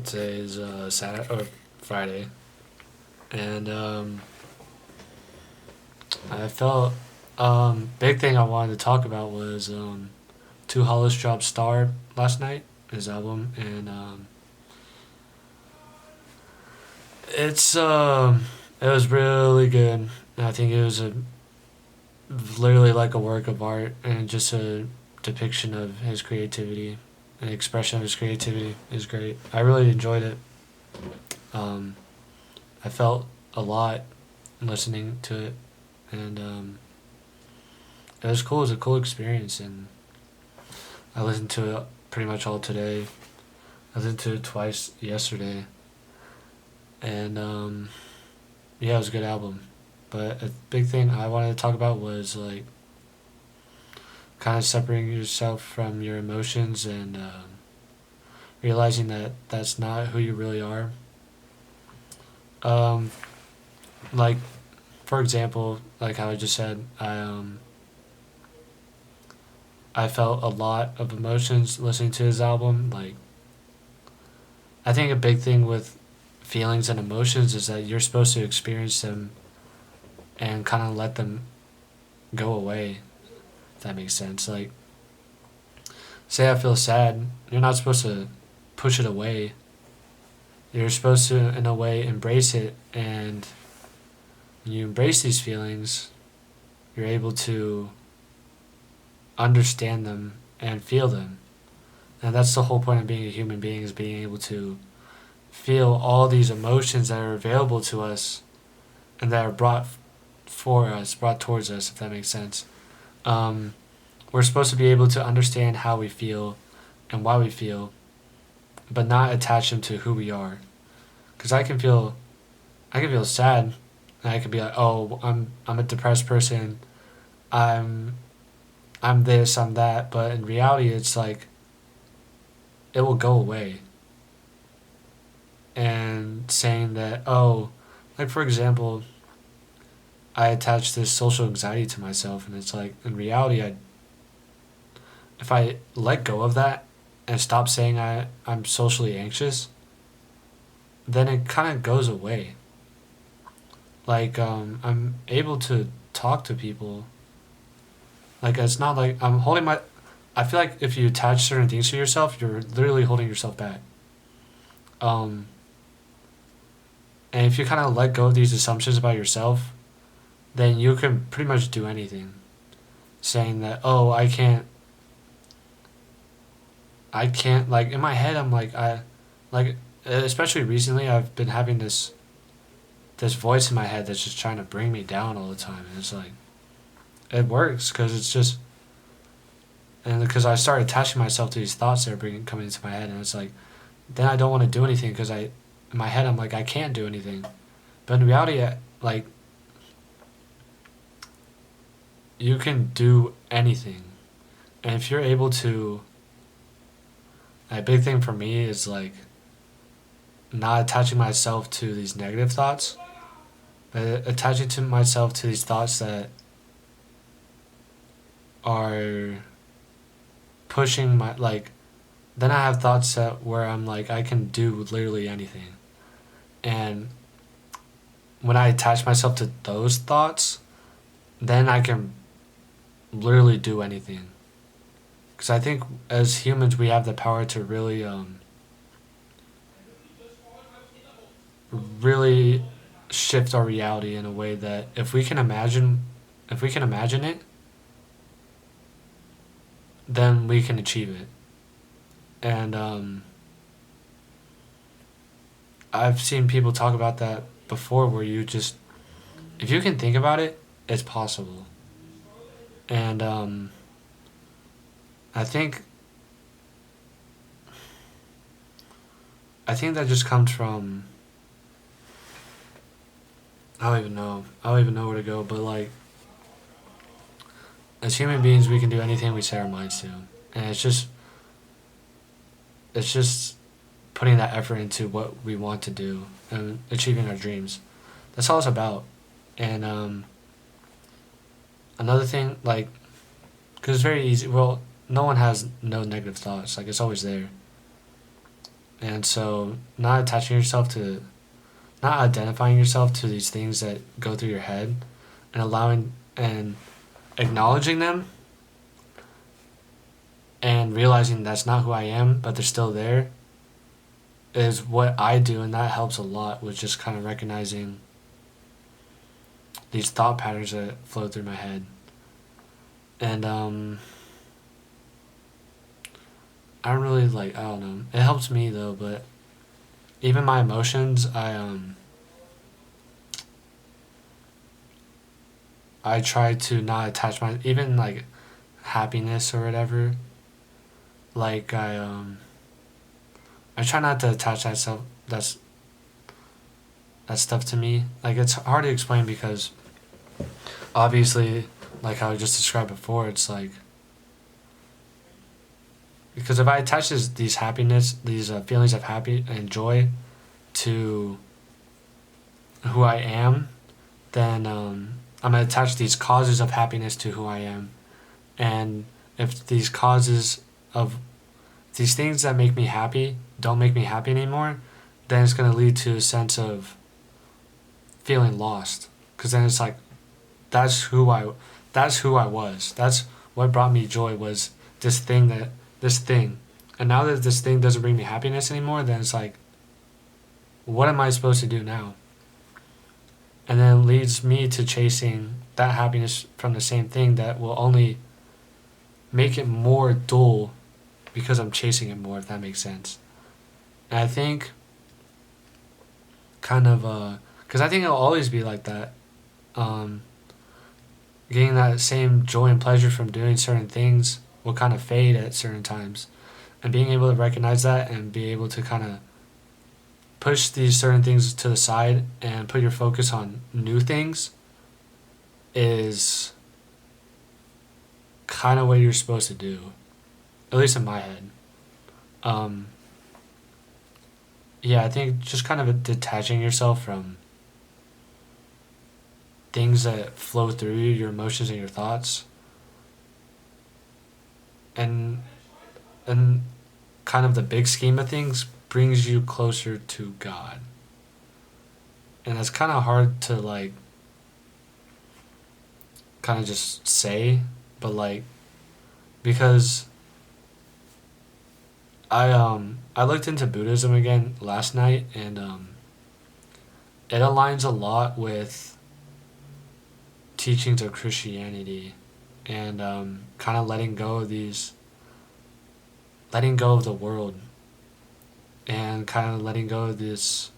Today is Saturday or Friday, and I felt big thing I wanted to talk about was Two Hollows dropped Star last night, his album, and it's it was really good. And I think it was a literally like a work of art and just a depiction of his creativity. An expression of his creativity is great. I really enjoyed it. Um, I felt a lot listening to it, and it was cool. It was a cool experience, and I listened to it pretty much all today. I listened to it twice yesterday, and yeah, it was a good album. But a big thing I wanted to talk about was like kind of separating yourself from your emotions and realizing that that's not who you really are. Um, like for example, like how I just said, I felt a lot of emotions listening to his album. Like I think a big thing with feelings and emotions is that you're supposed to experience them and kind of let them go away. If that makes sense. Like say I feel sad, you're not supposed to push it away. You're supposed to, in a way, embrace it, and when you embrace these feelings, you're able to understand them and feel them. And that's the whole point of being a human being is being able to feel all these emotions that are available to us and that are brought for us, brought towards us, if that makes sense. Um, we're supposed to be able to understand how we feel and why we feel, but not attach them to who we are. Because I can feel sad, and I could be like, oh, I'm a depressed person. I'm, I'm this, I'm that. But in reality, it's like it will go away. And saying that, oh, like for example, I attach this social anxiety to myself, and it's like in reality, if I let go of that and stop saying I'm socially anxious, then it kind of goes away. Like I'm able to talk to people. Like it's not like I'm holding my. I feel like if you attach certain things to yourself, you're literally holding yourself back. Um, and if you kind of let go of these assumptions about yourself, then you can pretty much do anything. Saying that, oh, I can't. Like in my head, I'm like, especially recently, I've been having this voice in my head that's just trying to bring me down all the time, and it's like it works because it's just and because I start attaching myself to these thoughts that are coming into my head, and it's like then I don't want to do anything because in my head I'm like I can't do anything, but in reality, like you can do anything, and if you're able to, a big thing for me is like not attaching myself to these negative thoughts, but attaching to myself to these thoughts that are pushing my like. Then I have thoughts that where I'm like I can do literally anything, and when I attach myself to those thoughts, then I can literally do anything. Because I think as humans we have the power to really shift our reality in a way that if we can imagine it, then we can achieve it. And I've seen people talk about that before, where you just if you can think about it, it's possible. And I think I think that just comes from I don't even know. I don't even know where to go, but like as human beings we can do anything we set our minds to. And it's just putting that effort into what we want to do and achieving our dreams. That's all it's about. And another thing, like, because it's very easy. Well, no one has no negative thoughts. Like, it's always there. And so, not identifying yourself to these things that go through your head, and allowing and acknowledging them, and realizing that's not who I am, but they're still there, is what I do, and that helps a lot with just kind of recognizing these thought patterns that flow through my head. And I don't really I don't know. It helps me though, but even my emotions, I try to not attach my even like happiness or whatever. Like I try not to attach that stuff to me. Like it's hard to explain because obviously, like how I just described before, it's like because if I attach these happiness, these feelings of happy and joy to who I am, then I'm gonna attach these causes of happiness to who I am, and if these causes of these things that make me happy don't make me happy anymore, then it's gonna lead to a sense of feeling lost. Because then it's like that's who I that's who I was. That's what brought me joy was this thing that this thing. And now that this thing doesn't bring me happiness anymore, then it's like what am I supposed to do now? And then it leads me to chasing that happiness from the same thing that will only make it more dull because I'm chasing it more, if that makes sense. And I think kind of because I think it'll always be like that. Um, Getting that same joy and pleasure from doing certain things will kind of fade at certain times, and being able to recognize that and be able to kind of push these certain things to the side and put your focus on new things is kind of what you're supposed to do, at least in my head. Um, yeah, I think just kind of detaching yourself from things that flow through you, your emotions and your thoughts, and and kind of the big scheme of things brings you closer to God. And that's kind of hard to kind of just say, but because I looked into Buddhism again last night, and it aligns a lot with teachings of Christianity, and kind of letting go of the world, and kind of letting go of these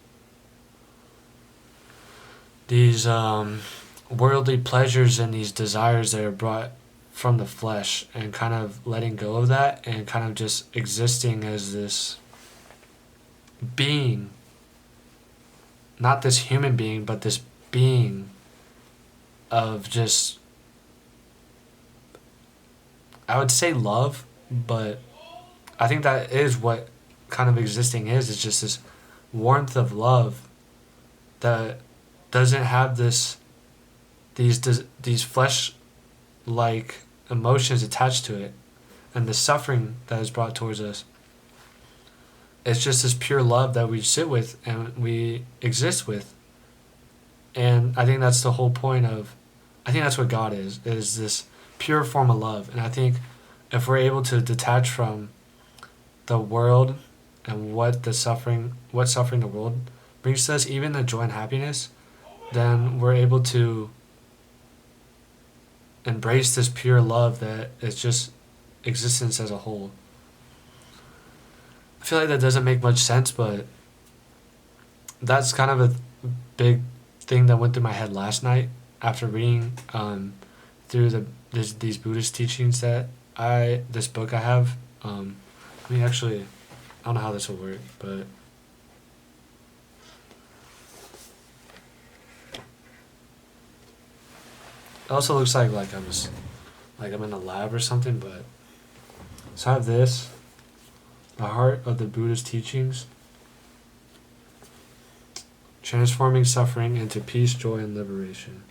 worldly pleasures and these desires that are brought from the flesh, and kind of letting go of that and kind of just existing as this being, not this human being, but this being of just, I would say love, but I think that is what kind of existing is. It's just this warmth of love that doesn't have these flesh like emotions attached to it, and the suffering that is brought towards us. It's just this pure love that we sit with and we exist with. And I think that's the whole point of, I think that's what God is this pure form of love. And I think if we're able to detach from the world and what suffering the world brings to us, even the joy and happiness, then we're able to embrace this pure love that is just existence as a whole. I feel like that doesn't make much sense, but that's kind of a big thing that went through my head last night after reading through these Buddhist teachings that this book I have. I mean, actually, I don't know how this will work, but it also looks like I'm in a lab or something. But so I have this, the heart of the Buddhist teachings, transforming suffering into peace, joy, and liberation.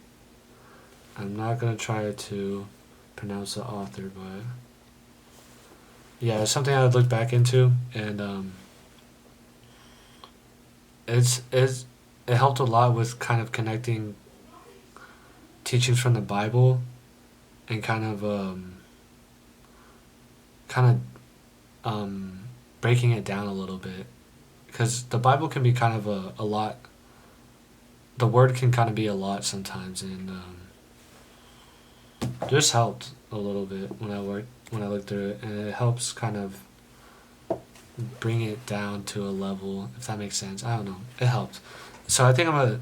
I'm not gonna try to pronounce the author, but yeah, it's something I would look back into, and it's it helped a lot with kind of connecting teachings from the Bible and kind of breaking it down a little bit, because the Bible can be kind of a lot. The word can kind of be a lot sometimes, and just helped a little bit when I looked through it, and it helps kind of bring it down to a level, if that makes sense. I don't know. It helped. So I think I'm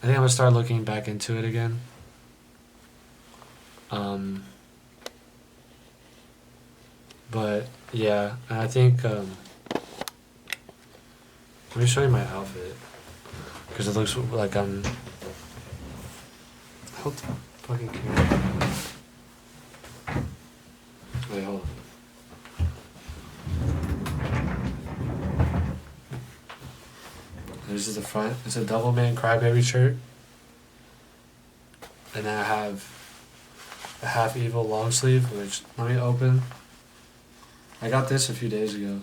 gonna start looking back into it again. Um, but yeah, and I think let me show you my outfit because it looks like I'm. Hold the fucking camera. Wait, hold on. This is the front. It's a double man crybaby shirt. And then I have a half evil long sleeve, which let me open. I got this a few days ago.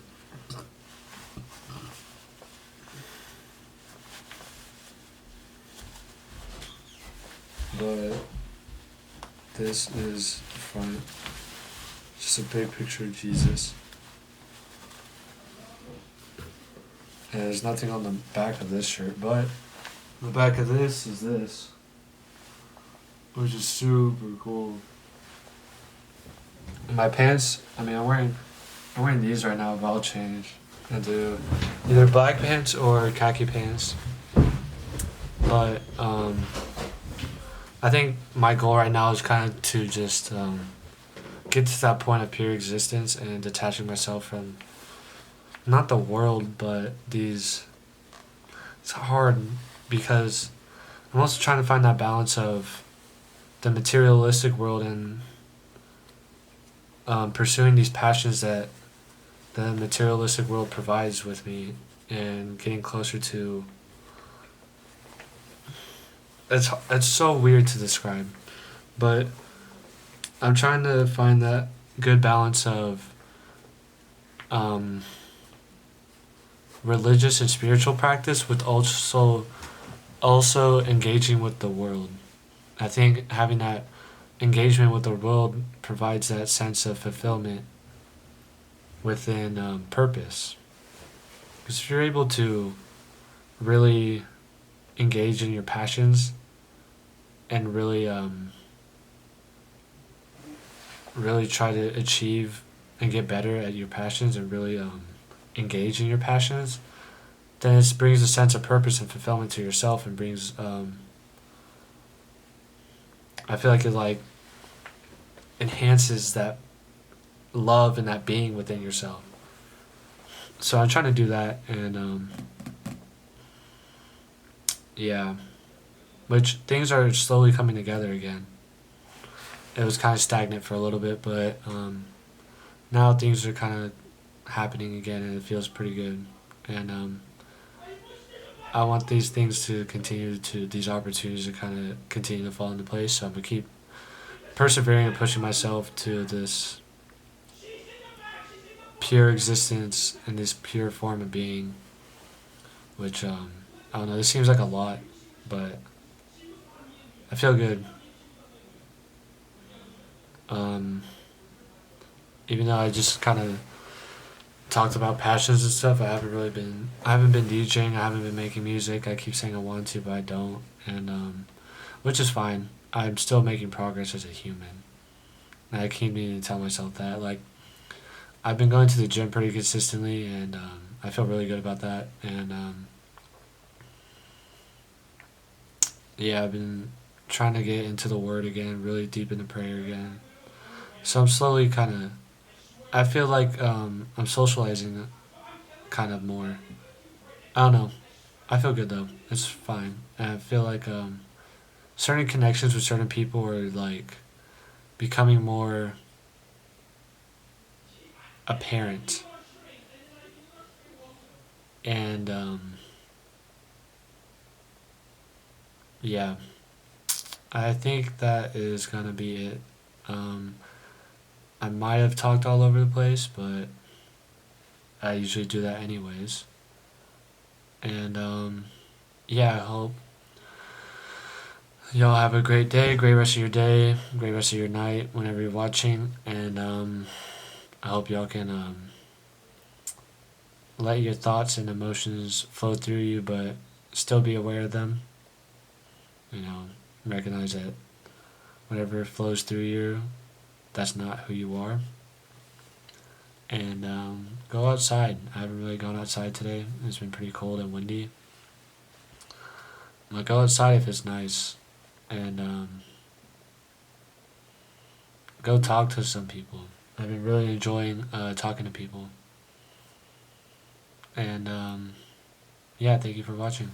But this is the front. Just a big picture of Jesus. And there's nothing on the back of this shirt, but the back of this is this, which is super cool. And my pants, I mean, I'm wearing these right now, but I'll change and do either black pants or khaki pants. But I think my goal right now is kind of to just get to that point of pure existence and detaching myself from not the world, but these. It's hard because I'm also trying to find that balance of the materialistic world and pursuing these passions that the materialistic world provides with me, and getting closer to. It's so weird to describe, but I'm trying to find that good balance of religious and spiritual practice with also engaging with the world. I think having that engagement with the world provides that sense of fulfillment within purpose. Because if you're able to really engage in your passions and really try to achieve and get better at your passions and really engage in your passions, then it brings a sense of purpose and fulfillment to yourself, and brings I feel like it like enhances that love and that being within yourself. So I'm trying to do that, and yeah, which things are slowly coming together again. It was kind of stagnant for a little bit, but now things are kind of happening again, and it feels pretty good. And I want these things to continue to these opportunities to kind of continue to fall into place. So I'm gonna keep persevering and pushing myself to this pure existence and this pure form of being, which I don't know. This seems like a lot, but I feel good. Um, Even though I just kind of talked about passions and stuff, I haven't been DJing. I haven't been making music. I keep saying I want to, but I don't, and which is fine. I'm still making progress as a human. And I keep needing to tell myself that. Like, I've been going to the gym pretty consistently, and I feel really good about that. And yeah, I've been trying to get into the Word again, really deep into prayer again. So I'm slowly kind of. I feel like I'm socializing kind of more. I don't know. I feel good though. It's fine. And I feel like certain connections with certain people are like becoming more apparent, and yeah, I think that is gonna be it. Um, I might have talked all over the place, but I usually do that anyways. And yeah, I hope y'all have a great day, great rest of your day, great rest of your night whenever you're watching. And I hope y'all can let your thoughts and emotions flow through you, but still be aware of them. You know, recognize that whatever flows through you, that's not who you are. And go outside. I haven't really gone outside today. It's been pretty cold and windy. But go outside if it's nice. And go talk to some people. I've been really enjoying talking to people. And yeah, thank you for watching.